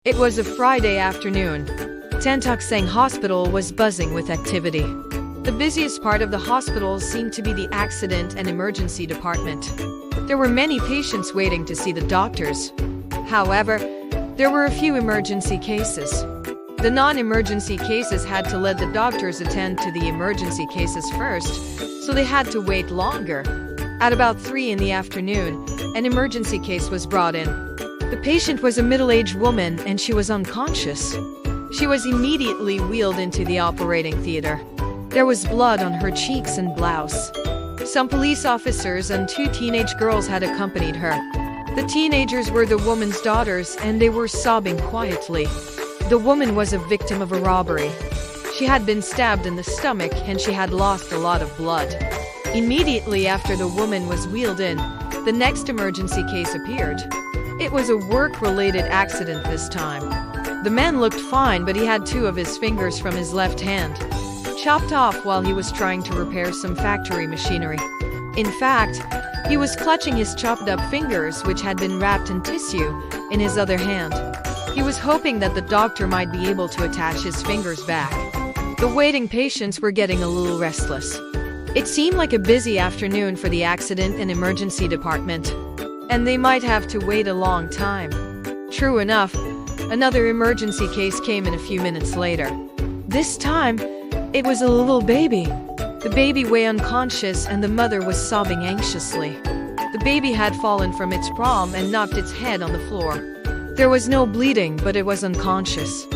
It was a Friday afternoon. Tan Tock Seng Hospital was buzzing with activity. The busiest part of the hospital seemed to be the accident and emergency department. There were many patients waiting to see the doctors. However, there were a few emergency cases. The non-emergency cases had to let the doctors attend to the emergency cases first, so they had to wait longer. At about 3 in the afternoon, an emergency case was brought in. The patient was a middle-aged woman and she was unconscious. She was immediately wheeled into the operating theater. There was blood on her cheeks and blouse. Some police officers and 2 teenage girls had accompanied her. The teenagers were the woman's daughters and they were sobbing quietly. The woman was a victim of a robbery. She had been stabbed in the stomach and she had lost a lot of blood. Immediately after the woman was wheeled in, the next emergency case appeared. It was a work-related accident this time. The man looked fine, but he had 2 of his fingers from his left hand chopped off while he was trying to repair some factory machinery. In fact, he was clutching his chopped-up fingers, which had been wrapped in tissue, in his other hand. He was hoping that the doctor might be able to attach his fingers back. The waiting patients were getting a little restless. It seemed like a busy afternoon for the accident and emergency department, and they might have to wait a long time. True enough, another emergency case came in a few minutes later. This time, it was a little baby. The baby lay unconscious and the mother was sobbing anxiously. The baby had fallen from its prom and knocked its head on the floor. There was no bleeding, but it was unconscious.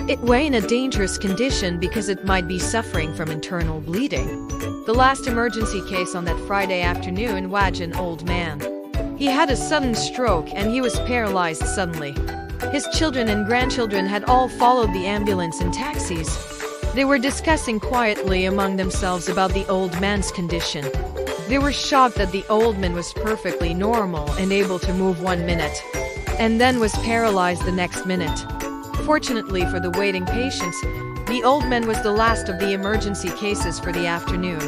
It lay in a dangerous condition because it might be suffering from internal bleeding. The last emergency case on that Friday afternoon was an old man. He had a sudden stroke and he was paralyzed suddenly. His children and grandchildren had all followed the ambulance in taxis. They were discussing quietly among themselves about the old man's condition. They were shocked that the old man was perfectly normal and able to move 1 minute, and then was paralyzed the next minute. Fortunately for the waiting patients, the old man was the last of the emergency cases for the afternoon.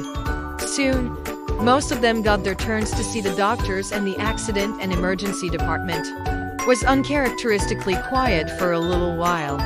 Soon, most of them got their turns to see the doctors, and the accident and emergency department was uncharacteristically quiet for a little while.